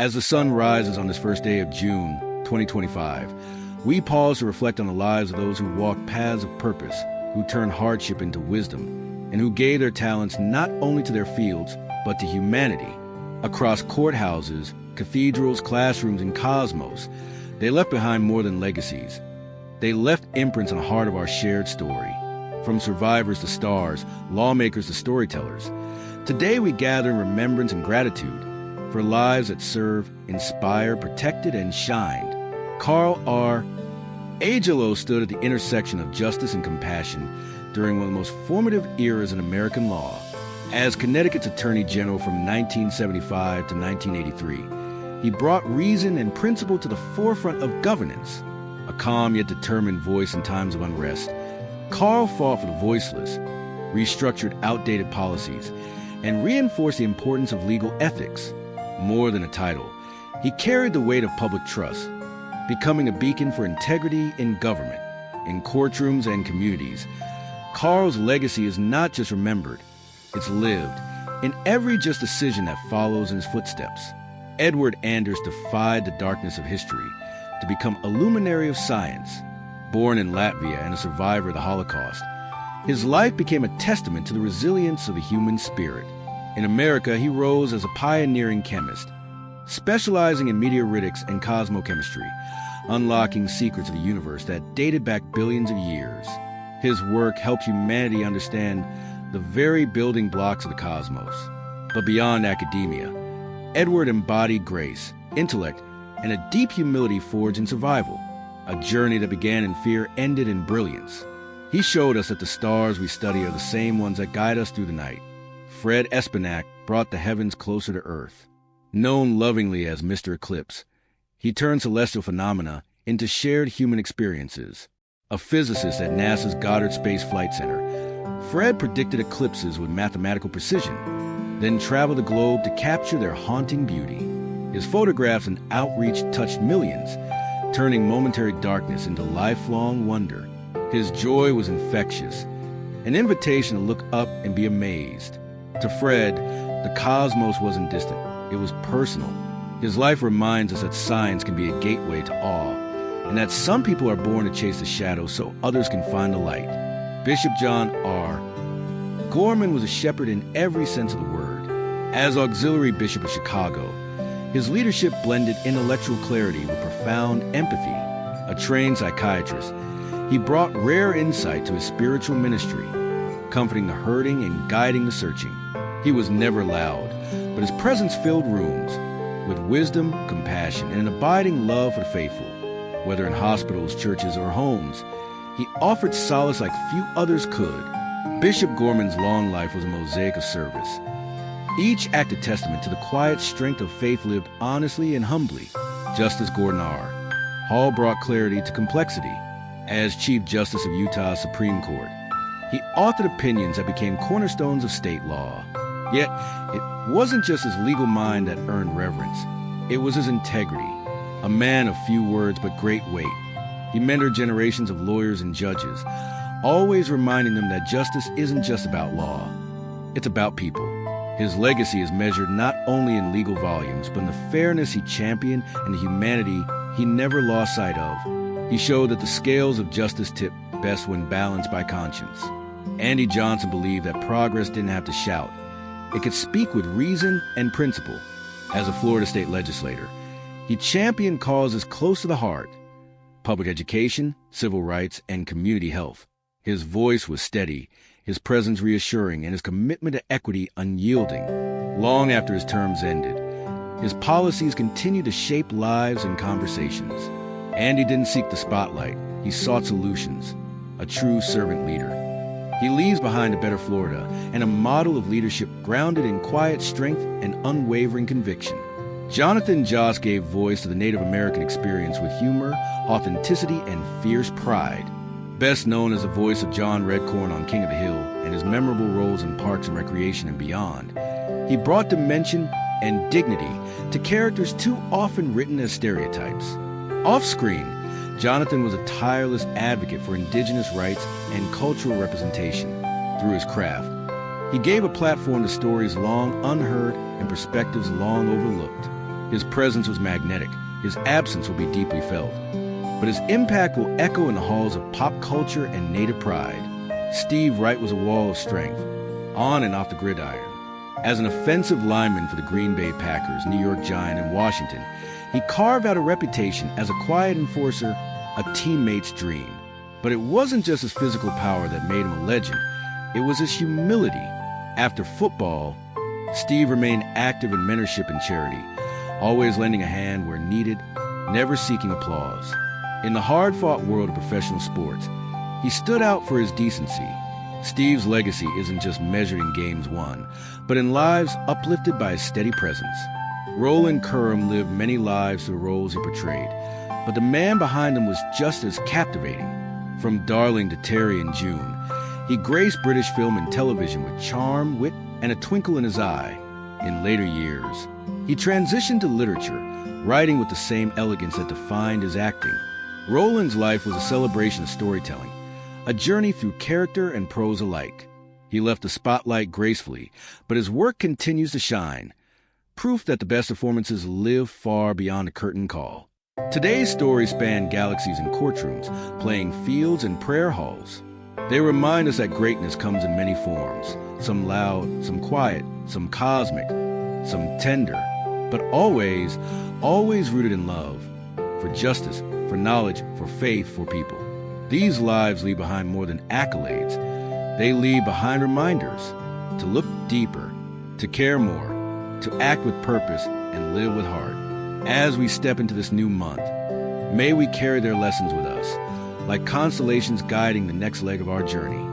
As the sun rises on this first day of June 2025, we pause to reflect on the lives of those who walk paths of purpose, who turn hardship into wisdom, and who gave their talents not only to their fields, but to humanity. Across courthouses, cathedrals, classrooms, and cosmos, they left behind more than legacies. They left imprints on the heart of our shared story. From survivors to stars, lawmakers to storytellers. Today we gather in remembrance and gratitude for lives that serve, inspire, protected, and shined. R Angelo stood at the intersection of justice and compassion during one of the most formative eras in American law. As Connecticut's Attorney General from 1975 to 1983, he brought reason and principle to the forefront of governance. A calm yet determined voice in times of unrest, Carl fought for the voiceless, restructured outdated policies, and reinforced the importance of legal ethics. More than a title, he carried the weight of public trust, becoming a beacon for integrity in government, in courtrooms and communities. Carl's legacy is not just remembered, it's lived in every just decision that follows in his footsteps. Edward Anders defied the darkness of history to become a luminary of science. Born in Latvia and a survivor of the Holocaust, his life became a testament to the resilience of the human spirit. In America, he rose as a pioneering chemist, specializing in meteoritics and cosmochemistry, unlocking secrets of the universe that dated back billions of years. His work helped humanity understand the very building blocks of the cosmos. But beyond academia, Edward embodied grace, intellect, and a deep humility forged in survival. A journey that began in fear ended in brilliance. He showed us that the stars we study are the same ones that guide us through the night. Fred Espenak brought the heavens closer to Earth. Known lovingly as Mr. Eclipse, he turned celestial phenomena into shared human experiences. A physicist at NASA's Goddard Space Flight Center, Fred predicted eclipses with mathematical precision, then traveled the globe to capture their haunting beauty. His photographs and outreach touched millions, turning momentary darkness into lifelong wonder. His joy was infectious, an invitation to look up and be amazed. To Fred, the cosmos wasn't distant, it was personal. His life reminds us that science can be a gateway to awe, and that some people are born to chase the shadows so others can find the light. Bishop John R. Gorman was a shepherd in every sense of the word. As auxiliary bishop of Chicago, his leadership blended intellectual clarity with profound empathy. A trained psychiatrist, he brought rare insight to his spiritual ministry, comforting the hurting and guiding the searching. He was never loud, but his presence filled rooms with wisdom, compassion, and an abiding love for the faithful. Whether in hospitals, churches, or homes, he offered solace like few others could. Bishop Gorman's long life was a mosaic of service, each act a testament to the quiet strength of faith lived honestly and humbly. Justice Gordon R. Hall brought clarity to complexity. As Chief Justice of Utah's Supreme Court, he authored opinions that became cornerstones of state law. Yet, it wasn't just his legal mind that earned reverence. It was his integrity. A man of few words but great weight, he mentored generations of lawyers and judges, always reminding them that justice isn't just about law. It's about people. His legacy is measured not only in legal volumes, but in the fairness he championed and the humanity he never lost sight of. He showed that the scales of justice tip best when balanced by conscience. Andy Johnson believed that progress didn't have to shout. It could speak with reason and principle. As a Florida state legislator, he championed causes close to the heart: public education, civil rights, and community health. His voice was steady, his presence reassuring, and his commitment to equity unyielding. Long after his terms ended, his policies continued to shape lives and conversations. Andy didn't seek the spotlight, he sought solutions. A true servant leader. He leaves behind a better Florida and a model of leadership grounded in quiet strength and unwavering conviction. Jonathan Jost gave voice to the Native American experience with humor, authenticity, and fierce pride. Best known as the voice of John Redcorn on King of the Hill and his memorable roles in Parks and Recreation and beyond, he brought dimension and dignity to characters too often written as stereotypes. Off-screen, Jonathan was a tireless advocate for indigenous rights and cultural representation. Through his craft, he gave a platform to stories long unheard and perspectives long overlooked. His presence was magnetic. His absence will be deeply felt. But his impact will echo in the halls of pop culture and native pride. Steve Wright was a wall of strength, on and off the gridiron. As an offensive lineman for the Green Bay Packers, New York Giant, and Washington, he carved out a reputation as a quiet enforcer, a teammate's dream. But it wasn't just his physical power that made him a legend. It was his humility. After football, Steve remained active in mentorship and charity, always lending a hand where needed, never seeking applause. In the hard-fought world of professional sports, he stood out for his decency. Steve's legacy isn't just measured in games won, but in lives uplifted by his steady presence. Roland Curran lived many lives through the roles he portrayed, but the man behind them was just as captivating. From Darling to Terry and June, he graced British film and television with charm, wit, and a twinkle in his eye. In later years, he transitioned to literature, writing with the same elegance that defined his acting. Roland's life was a celebration of storytelling, a journey through character and prose alike. He left the spotlight gracefully, but his work continues to shine, proof that the best performances live far beyond the curtain call. Today's stories span galaxies and courtrooms, playing fields and prayer halls. They remind us that greatness comes in many forms, some loud, some quiet, some cosmic, some tender, but always rooted in love, for justice, for knowledge, for faith, for people. These lives leave behind more than accolades. They leave behind reminders to look deeper, to care more, to act with purpose, and live with heart. As we step into this new month, may we carry their lessons with us, like constellations guiding the next leg of our journey.